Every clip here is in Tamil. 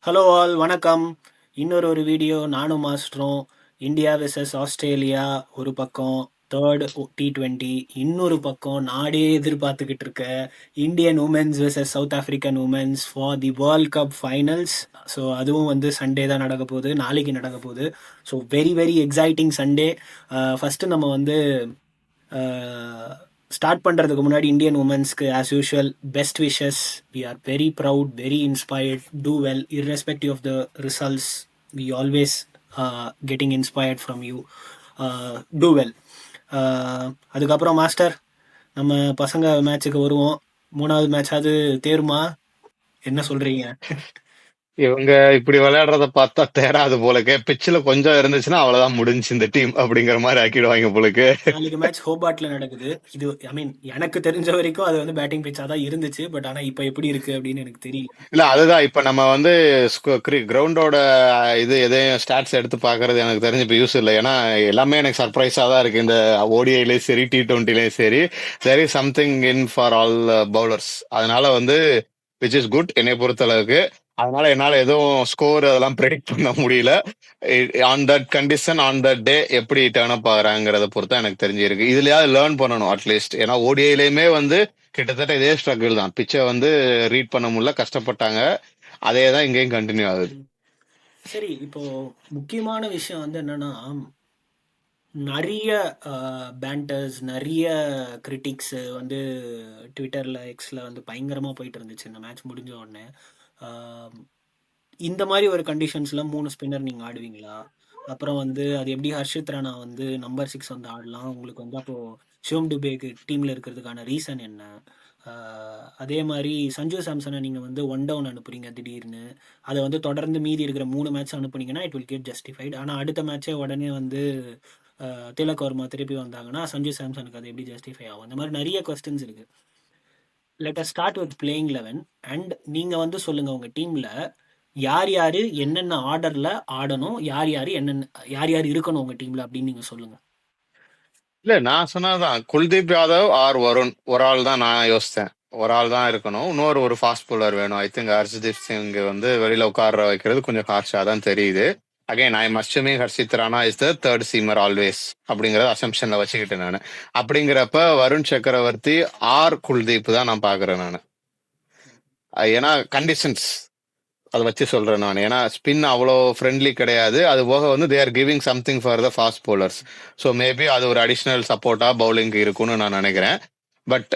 ஹலோ ஆல் வணக்கம். இன்னொரு வீடியோ நானும் மாஸ்டரும். இந்தியா வெர்சஸ் ஆஸ்திரேலியா ஒரு பக்கம், தேர்ட் T20 இன்னொரு பக்கம், நாடே எதிர்பார்த்துக்கிட்டு இருக்க Indian women's versus South African women's for the World Cup finals. So அதுவும் வந்து சண்டே தான் நடக்க போகுது, நாளைக்கு நடக்க போகுது. So very very exciting Sunday. First நம்ம வந்து ஸ்டார்ட் பண்ணுறதுக்கு முன்னாடி இந்தியன் உமன்ஸ்க்கு as usual best wishes. We are very proud, very inspired. Do well irrespective of the results. We always getting inspired from you. Do well. அதுக்கப்புறம் மாஸ்டர், நம்ம பசங்க மேட்ச்சுக்கு வருவோம். மூணாவது மேட்சாவது தேருமா? என்ன சொல்றீங்க? இவங்க இப்படி விளையாடுறத பார்த்தா தேராது போலக்கு. பிச்சில் கொஞ்சம் இருந்துச்சுன்னா அவ்வளவுதான், முடிஞ்சு இந்த டீம் அப்படிங்கிற மாதிரி ஆக்கிடுவாங்க போலக்கு. நாளைக்கு மேட்ச் ஹோபார்ட்ல நடக்குது. இது ஐ மீன் எனக்கு தெரிஞ்ச வரைக்கும் அது வந்து பேட்டிங் பிச்சா தான் இருந்துச்சு. பட் ஆனால் இப்போ எப்படி இருக்கு அப்படின்னு எனக்கு தெரியல. இல்ல, அதுதான் இப்ப நம்ம வந்து கிரவுண்டோட இது எதையும் ஸ்டாட்ஸ் எடுத்து பாக்குறது எனக்கு தெரிஞ்சு இப்ப யூஸ் இல்லை. ஏன்னா எல்லாமே எனக்கு சர்ப்ரைஸா தான் இருக்கு. இந்த ஓடிஐலயும் சரி, T20லயும் சரி, there is something in for all bowlers. அதனால வந்து விச் இஸ் குட் என்னை பொறுத்த அளவுக்கு. அதனால என்னால எதுவும் ஸ்கோர் அதெல்லாம் ப்ரெடிக்ட் பண்ண முடியல. On that condition, on that day எப்படி டேர்ன் அப் ஆகுறாங்கிறத பொறுத்து எனக்கு தெரிஞ்சிருக்கு. இதுலயாவது லேர்ன் பண்ணணும் அட்லீஸ்ட். ஏன்னா ஓடிஐலயுமே வந்து கிட்டத்தட்ட இதே ஸ்ட்ரகிள் தான். பிச்சை வந்து ரீட் பண்ண முடியல, கஷ்டப்பட்டாங்க. அதே தான் இங்கேயும் கண்டினியூ ஆகுது. சரி, இப்போ முக்கியமான விஷயம் வந்து என்னன்னா, நிறைய பேண்டர்ஸ், நிறைய கிரிட்டிக்ஸ் வந்து ட்விட்டரில், எக்ஸில் வந்து பயங்கரமாக போயிட்டு இருந்துச்சு இந்த மேட்ச் முடிஞ்ச உடனே. ஆம், இந்த மாதிரி ஒரு கண்டிஷன்ஸில் 3 ஸ்பின்னர் நீங்கள் ஆடுவீங்களா? அப்புறம் வந்து அது எப்படி ஹர்ஷித் ராணா வந்து நம்பர் 6 வந்து ஆடலாம்? உங்களுக்கு வந்து அப்போது ஷிவம் டுபேக்கு டீமில் இருக்கிறதுக்கான ரீசன் என்ன? அதே மாதிரி சஞ்சு சாம்சனை நீங்கள் வந்து ஒன் டவுன் அனுப்புறீங்க திடீர்னு. அதை வந்து தொடர்ந்து மீதி இருக்கிற 3 மேட்ச் அனுப்புனீங்கன்னா இட் வில் கெட் ஜஸ்டிஃபைட். ஆனால் அடுத்த மேட்சே உடனே வந்து திலக் வர்மா திருப்பி வந்தாங்கன்னா சஞ்சு சாம்சனுக்கு அது எப்படி ஜஸ்டிஃபை ஆகும்? அந்த மாதிரி நிறைய கொஸ்டின்ஸ் இருக்குது. Let us start with playing 11 and நீங்கள் வந்து சொல்லுங்கள் உங்கள் டீமில் யார் யார் என்னென்ன ஆர்டரில் ஆடணும், யார் யார் என்னென்ன, யார் யார் இருக்கணும் உங்கள் டீமில் அப்படின்னு நீங்கள் சொல்லுங்கள். இல்ல, நான் சொன்னதுதான் குல்தீப் யாதவ் ஆர் வருண். ஒரு ஆள் தான் நான் யோசித்தேன். ஒரு ஆள் தான் இருக்கணும். ஒரு ஃபாஸ்ட் bowler வேணும். ஐ திங்க் ஹர்ஷதீப் சிங் வந்து வெளியில உட்கார வைக்கிறது கொஞ்சம் ஹார்ஷா தான் தெரியுது. Again I M assuming Harshit Rana is the third seamer always அப்படிங்கறத அசம்ஷன்ல வச்சுக்கிட்டேன் நான். அப்படிங்கிறப்ப வருண் சக்கரவர்த்தி ஆர் குல்தீப் தான் நான் பாக்குறேன் நான். ஏன்னா கண்டிஷன்ஸ் அதை வச்சு சொல்றேன் நான். ஏன்னா ஸ்பின் அவ்வளோ ஃப்ரெண்ட்லி கிடையாது. அது போக வந்து they are giving something for the fast bowlers. So maybe அது ஒரு அடிஷ்னல் சப்போர்ட்டா பவுலிங்க்கு இருக்கும்னு நான் நினைக்கிறேன். பட்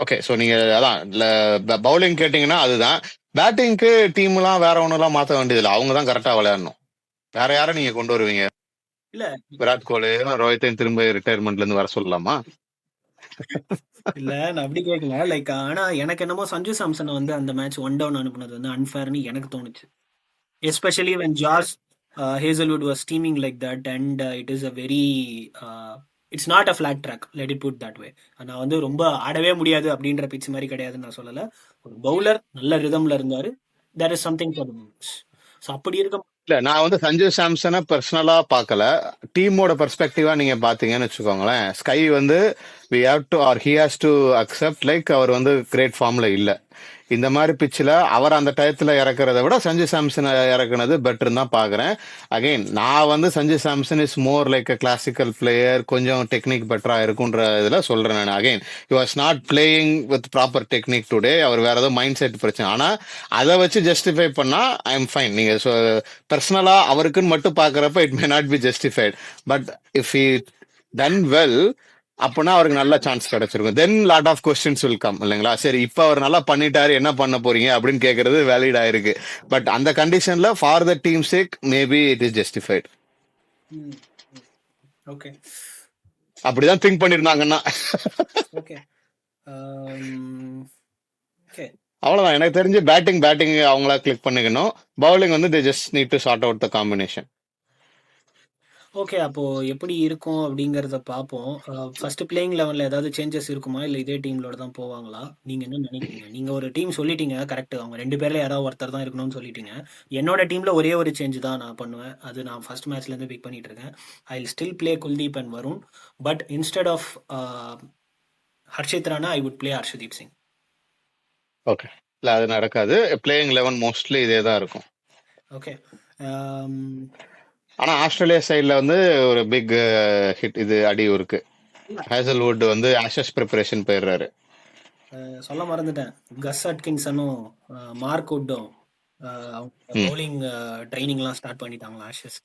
ஓகே, ஸோ நீங்க அதான் பவுலிங் கேட்டீங்கன்னா அதுதான். பேட்டிங்க்கு டீம்லாம் வேற ஒன்றுலாம் மாற்ற வேண்டியதில்லை. அவங்க தான் கரெக்டாக விளையாடணும். வேற யாரை நீங்க கொண்டு வருவீங்க? இல்லை விராட் கோலி, ரோஹித்தையும் திரும்ப ரிட்டையர்மெண்ட்ல இருந்து வர சொல்லலாமா? இல்லை, நான் அப்படி கேட்கல. லைக் ஆனால் எனக்கு என்னமோ சஞ்சு சாம்சனை வந்து அந்த மேட்ச் ஒன் டவுன் அனுப்புனது வந்து அன்ஃபேர்னு எனக்கு தோணுச்சு. Especially when Josh Hazelwood was steaming like that, and it is a very it's not a flat track, let it put that way. நான் வந்து ரொம்ப ஆடவே முடியாது அப்படின்ற பிச் மாதிரி கிடையாதுன்னு நான் சொல்லலை. ஒரு பவுலர் நல்ல ரிதம்ல இருந்தாரு. there is something for the bowlers. So அப்படி இருக்க இல்ல, நான் வந்து சஞ்சு சாம்சனை பர்சனலா பார்க்கல. டீமோட பெர்ஸ்பெக்டிவா நீங்க பாத்தீங்கன்னு வச்சுக்கோங்களேன். ஸ்கை வந்து we have to or he has to accept like அவர் வந்து கிரேட் ஃபார்ம்ல இல்ல. இந்த மாதிரி பிச்சில் அவர் அந்த டயத்துல இறக்குறத விட சஞ்சு சாம்சன் இறக்குனது பெட்டர்னு தான் பாக்குறேன். அகைன் நான் வந்து Sanju Samson is more like a classical player, கொஞ்சம் டெக்னிக் பெட்டரா இருக்குன்ற இதுல சொல்றேன் நான். Again you was not playing with proper technique today. அவர் வேற ஏதோ மைண்ட் செட் பிரச்சனை. ஆனா அதை வச்சு ஜஸ்டிஃபை பண்ணா ஐ எம் ஃபைன். நீங்க பர்சனலா அவருக்குன்னு மட்டும் பாக்குறப்ப it may not be justified. But if he done well, அப்பனா அவருக்கு நல்ல சான்ஸ் கிடைச்சிருக்கும். Then lot of questions will come இல்லைங்களா? சரி, இப்ப அவர் நல்லா பண்ணிட்டாரு, என்ன பண்ண போறீங்க அப்படின்னு கேட்கறது வேலிட் ஆயிருக்கு. பட் அந்த கண்டிஷன்ல for the team sake maybe it is justified. Okay அப்படிதான் திங்க் பண்ணிருந்தாங்கன்னா. ஓகே ஓகே அவ்வளவுதான். எனக்கு தெரிஞ்சு பேட்டிங் அவங்களா கிளிக் பண்ணிக்கணும். பவுலிங் வந்து they just need to sort out the combination. Okay அப்போ எப்படி இருக்கும் அப்படிங்கிறத பார்ப்போம். ஃபர்ஸ்ட் பிளேயிங் லெவனில் ஏதாவது சேஞ்சஸ் இருக்குமா, இல்லை இதே டீம்லோட தான் போவாங்களா? நீங்கள் என்ன நினைக்கிறீங்க? நீங்கள் ஒரு டீம் சொல்லிட்டீங்க, கரெக்ட். அவங்க 2 பேரில் யாராவது ஒருத்தர் தான் இருக்கணும்னு சொல்லிட்டீங்க. என்னோட டீமில் ஒரே ஒரு சேஞ்ச் தான் நான் பண்ணுவேன். அது நான் ஃபர்ஸ்ட் மேட்ச்லேருந்து பிக் பண்ணிட்டு இருக்கேன். I will still play Kuldeep and Varun. But instead of Harshit Rana I would play Arshdeep Singh. Okay. இல்ல, அது நடக்காது. பிளேயிங் லெவன் மோஸ்ட்லி இதே தான் இருக்கும். ஓகே. ஆனா ஆஸ்திரேலியா சைடுல வந்து ஒரு பிக் ஹிட் இது அடி இருக்கு. ஹேசல்வுட் வந்து ஆஷஸ் ப்ரிப்பரேஷன் போயிடுறாரு. சொல்ல மறந்துட்டேன். கஸ் அட்கின்சனும் மார்க் வுட்டும் அவங்க ம். பவுலிங் ட்ரைனிங்லாம் ஸ்டார்ட் பண்ணிட்டாங்களா ஆஷஸ்.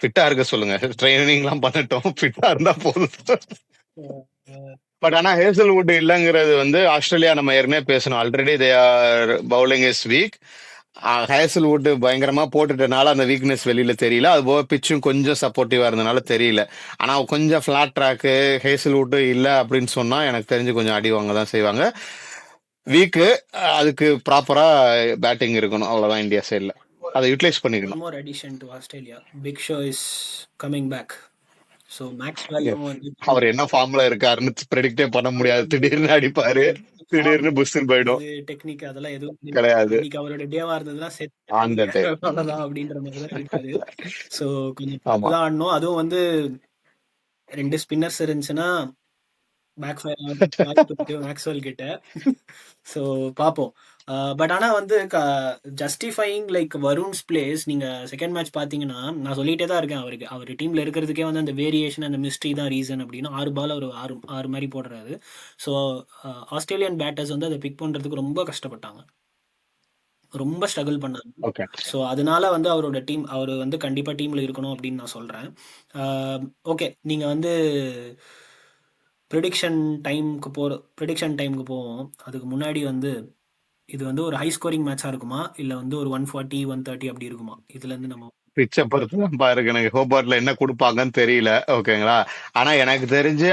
ஃபிட்டா இருக்க சொல்லுங்க. ட்ரைனிங்லாம் பண்ணட்டும். ஃபிட்டா இருந்தா போதும். பட் ஆனா ஹேசல்வுட் இல்லைங்கிறது வந்து ஆஸ்திரேலியா நம்ம ஏற்கனவே பேசணும். Already they are bowling is weak. Hazlewood பயங்கரமா போட்டுட்டனால அந்த வீக்னஸ் வெளியில தெரியல. அது போக பிச்சும் கொஞ்சம் சப்போர்ட்டிவா இருந்தனால தெரியல. ஆனா கொஞ்சம் ஃபிளாட் ட்ராக்கு ஹேசல்வுட் இல்ல அப்படின்னு சொன்னா எனக்கு தெரிஞ்சு கொஞ்சம் அடி வாங்க தான் செய்வாங்க. வீக்கு அதுக்கு ப்ராப்பரா பேட்டிங் இருக்கணும். அவ்வளவுதான் இந்தியா சைட்ல. அதை யூட்டிலைஸ் ஒன் பண்ணிக்கணும். More addition to Australia. Big show is coming back. So மேக்ஸ்வெல்லும் வந்து அவர் என்ன ஃபார்ம்ல இருக்காருன்னு ப்ரெடிக்டே பண்ண முடியாது. திடீர்னு அடிப்பாரு, திடீர்னு புஷ்ன்னு போயிடும். டெக்னிக் அதெல்லாம் எதுவும் கிடையாது. கிடையாது இன்னைக்கு அவரோட டேவா இருந்ததுன்னா செட் ஆன் த டே. அவ்வளவுதான் அப்படின்ற மாதிரி தான் இருக்காரு. ஸோ கொஞ்சம் ஆமா. பார்த்து தான் ஆடணும். அதுவும் வந்து 2 ஸ்பின்னர்ஸ் இருந்துச்சுன்னா பேக் ஃபயர் வாய்ப்பு இருக்கு மேக்ஸ்வெல் கிட்ட. ஸோ பார்ப்போம். பட் ஆனால் வந்து ஜஸ்டிஃபைங் லைக் வருண்ஸ் பிளேஸ் நீங்கள் செகண்ட் மேட்ச் பார்த்தீங்கன்னா நான் சொல்லிட்டே தான் இருக்கேன். அவருக்கு அவர் டீமில் இருக்கிறதுக்கே வந்து அந்த வேரியேஷன் அந்த மிஸ்ட்ரி தான் ரீசன் அப்படின்னு 6 பால் அவர் 6 மாதிரி போடுறாரு. ஸோ ஆஸ்திரேலியன் பேட்டர்ஸ் வந்து அதை பிக் பண்ணுறதுக்கு ரொம்ப கஷ்டப்பட்டாங்க, ரொம்ப ஸ்ட்ரகிள் பண்ணாங்க. ஓகே. ஸோ அதனால வந்து அவரோட டீம் அவர் வந்து கண்டிப்பாக டீமில் இருக்கணும் அப்படின்னு நான் சொல்கிறேன். ஓகே, நீங்கள் வந்து ப்ரிடிக்ஷன் டைமுக்கு போவோம். அதுக்கு முன்னாடி வந்து இது வந்து ஒரு ஹை ஸ்கோரிங் மேட்சாக இருக்குமா இல்லை வந்து ஒரு 140 130 அப்படி இருக்குமா? இதுலேருந்து நம்ம பிச்சை பொறுத்து தான் பாருங்க. எனக்கு ஹோபார்ட்ல என்ன கொடுப்பாங்கன்னு தெரியல. ஓகேங்களா. ஆனா எனக்கு தெரிஞ்சு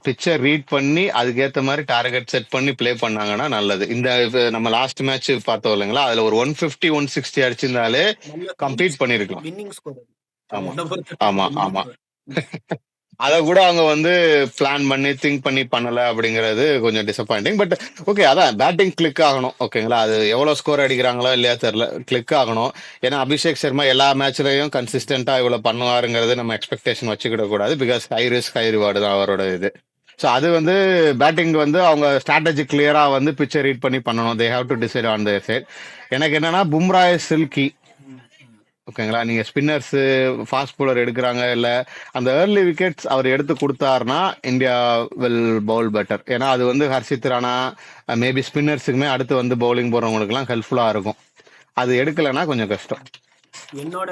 பிச்சை ரீட் பண்ணி அதுக்கேத்த மாதிரி டார்கெட் செட் பண்ணி ப்ளே பண்ணாங்கன்னா நல்லது. இந்த நம்ம லாஸ்ட் மேட்ச் பார்த்தோம் இல்லைங்களா, அதுல ஒரு 150 160 அடிச்சிருந்தாலே கம்ப்ளீட் பண்ணிருக்கலாம். Winning score. ஆமா என்ன பொறுத்த ஆமா வின்னிங் ஆமா. ஸ்கோர். அதை கூட அவங்க வந்து பிளான் பண்ணி திங்க் பண்ணி பண்ணல அப்படிங்கிறது கொஞ்சம் டிசப்பாயிண்டிங். பட் ஓகே, அதான் பேட்டிங் கிளிக் ஆகணும். ஓகேங்களா, அது எவ்வளவு ஸ்கோர் அடிக்கிறாங்களோ இல்லையா தெரியல, கிளிக் ஆகணும். ஏன்னா அபிஷேக் சர்மா எல்லா மேட்ச்லயும் கன்சிஸ்டன்டா இவ்வளவு பண்ணுவாருங்கிறது நம்ம எக்ஸ்பெக்டேஷன் வச்சுக்கிட கூடாது. Because high risk high reward தான் அவரோட இது. ஸோ அது வந்து பேட்டிங் வந்து அவங்க ஸ்ட்ராட்டஜி கிளியரா வந்து பிச்சை ரீட் பண்ணி பண்ணணும். They have to decide on their side. எனக்கு என்னன்னா பும்ரா இஸ் சில்கி. ஓகேங்களா, நீங்க ஸ்பின்னர்ஸ் ஃபாஸ்ட் bowler எடுக்கிறாங்க இல்ல அந்த ஏர்லி விக்கெட்ஸ் அவர் எடுத்து கொடுத்தாருன்னா இந்தியா வில் பவுல் பெட்டர். ஏன்னா அது வந்து ஹர்ஷித் ராணா மேபி ஸ்பின்னர்ஸுக்குமே அடுத்து வந்து பவுலிங் போறவங்களுக்குலாம் ஹெல்ப்ஃபுல்லா இருக்கும். அது எடுக்கலைன்னா கொஞ்சம் கஷ்டம். என்னோட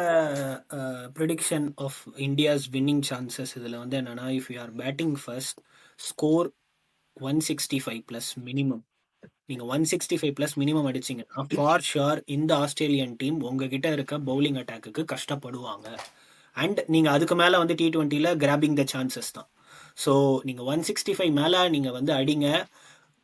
prediction of India's winning chances இதில் வந்து என்னன்னா, if you are batting first score 165+ minimum. நீங்கள் 165+ மினிமம் அடிச்சிங்கன்னா ஃபார் ஷுர் இந்த ஆஸ்திரேலியன் டீம் உங்ககிட்ட இருக்க பவுலிங் அட்டாக்குக்கு கஷ்டப்படுவாங்க. அண்ட் நீங்கள் அதுக்கு மேலே வந்து T20ல கிராபிங் த சான்சஸ் தான். ஸோ நீங்கள் 165 மேலே நீங்கள் வந்து அடிங்க,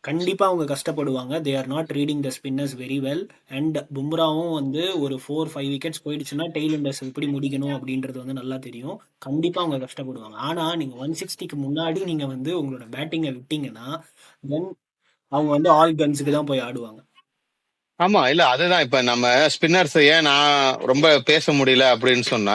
கண்டிப்பாக அவங்க கஷ்டப்படுவாங்க. They are not reading the spinners very well. And பும்ராவும் வந்து ஒரு 4-5 விக்கெட்ஸ் போயிடுச்சுன்னா டெய்ல் இண்டர்ஸ் எப்படி முடிக்கணும் அப்படின்றது வந்து நல்லா தெரியும். கண்டிப்பாக அவங்க கஷ்டப்படுவாங்க. ஆனால் நீங்கள் 160க்கு முன்னாடி நீங்கள் வந்து உங்களோட பேட்டிங்கை விட்டீங்கன்னா தென் அவங்க வந்து ஆல் கன்ஸுக்கு தான் போய் ஆடுவாங்க. ஆமா, இல்ல அதுதான் இப்ப நம்ம ஸ்பின்னர்ஸ் ஏன் நான் ரொம்ப பேச முடியல அப்படின்னு சொன்னா,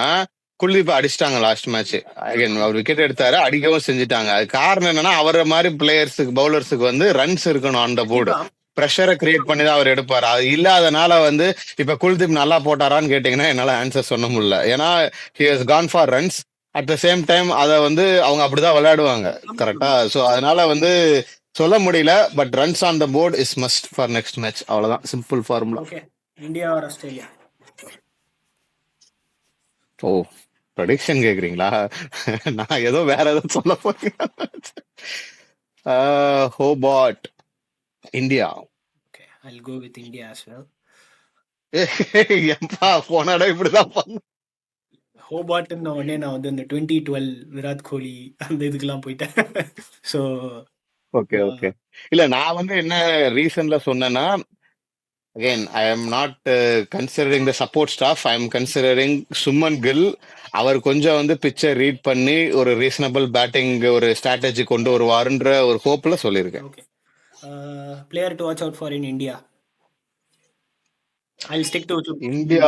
குல்தீப் அடிச்சிட்டாங்க லாஸ்ட் மேட்ச். அகைன் அவர் விக்கெட் எடுத்தாரு, அடிக்கவும் செஞ்சுட்டாங்க. அது காரணம் என்னன்னா அவரை மாதிரி பிளேயர்ஸுக்கு பவுலர்ஸுக்கு வந்து ரன்ஸ் இருக்கணும் ஆன் த போர்டு. கண்டிப்பா ப்ரெஷரை கிரியேட் பண்ணி தான் அவர் எடுப்பாரு. அது இல்லாதனால வந்து இப்ப குல்தீப் நல்லா போட்டாரான்னு கேட்டீங்கன்னா என்னால ஆன்சர் சொல்ல முடியல. ஏன்னா he has gone for runs. At the same time அதை வந்து அவங்க அப்படிதான் விளையாடுவாங்க. கரெக்டா. ஸோ அதனால வந்து சொல்ல முடியல. But runs on the board is must for next match. அவ்வளவுதான் simple formula. Okay. India or Australia? Oh, prediction கேக்குறீங்களா? நான் ஏதோ வேற ஏதோ சொல்ல போறேன். Hobart India. Okay, I go with India as well. எப்பா போன இடம் இப்படிதான் பண்ண. ஹோபார்ட்னு உடனே நான் வந்து இந்த 2012 விராட் கோலி அந்த இதுக்கெல்லாம் போயிட்டேன். So okay okay. இல்ல நான் வந்து என்ன ரீசன்ல சொன்னேன்னா, again I am not considering the support staff. I am considering Shubman Gill. அவர் கொஞ்சம் வந்து பிச்சை ரீட் பண்ணி ஒரு ரீசனபிள் பேட்டிங் ஒரு ஸ்ட்ராட்டஜி கொண்டு வருவாருன்ற ஒரு ஹோப்ல சொல்லியிருக்கேன். Okay. Player to watch out for in India. I stick to India.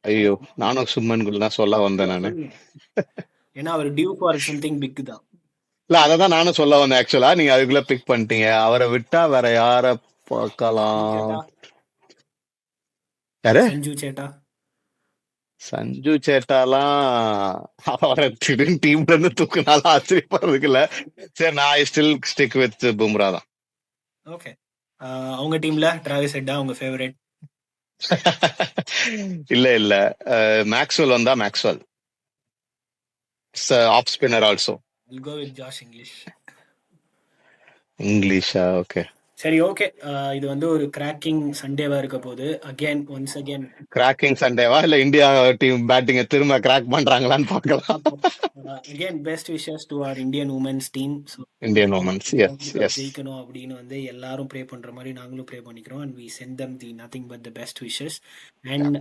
ஐயோ, நானும் சுமன் கில் தான் சொல்ல வந்தேன் நானு. ஏன்னா அவர் டியூ ஃபார் சம்திங் பிக் தான். இல்ல அததான் நானும் சொல்ல வந்தேன். ஆக்சுவலா நீங்க அதுக்குள்ள பிக் பண்ணிட்டீங்க. அவரை விட்டா வேற யார பார்க்கலாம்? கேட்டா யாரு? சஞ்சு சேட்டா. சஞ்சு சேட்டாலாம் அவரை திடீர்னு டீம்ல இருந்து தூக்குனாலும் ஆச்சரியப்படுறதுக்கு இல்ல. சரி, நான் I still stick with Bumrah தான். ஓகே. அவங்க டீம்ல டிராவிஸ் ஹெட்டா உங்க ஃபேவரட்? இல்ல மேக்ஸ்வெல் வந்தா Maxwell off spinner also. I'll go with Josh English. இங்கிலீஷா? ஓகே. சரி, ஓகே. இது வந்து ஒரு கிராக்கிங் சண்டேவா இருக்க போகுது. ஒன்ஸ் அகேன் கிராக்கிங் சண்டேவா இல்ல இந்தியா டீம் பேட்டிங்க திரும்ப கிராக் பண்றாங்களான்னு பார்க்கலாம். Best wishes to our Indian women's team. Indian women's, yes yes. ஜெயிக்கணும் அப்படின்னு வந்து எல்லாரும் ப்ரே பண்ற மாதிரி நாங்களும் ப்ரே பண்ணிக்கிறோம். And we sent them the nothing but the best wishes. And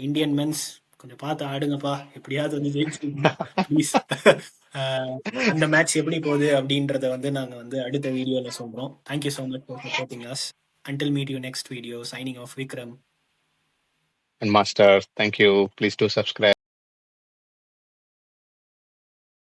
Indian men's கொஞ்சம் பார்த்து ஆடுங்கப்பா, எப்படியாவது வந்து ஜெயிச்சிருங்க ப்ளீஸ். அந்த மேட்ச் எப்படி போகுது அப்படின்றத வந்து நாங்க வந்து அடுத்த வீடியோல சொல்றோம். Thank you so much for supporting us. Until meet you next video. Signing off, Vikram. And Master, thank you. Please do subscribe.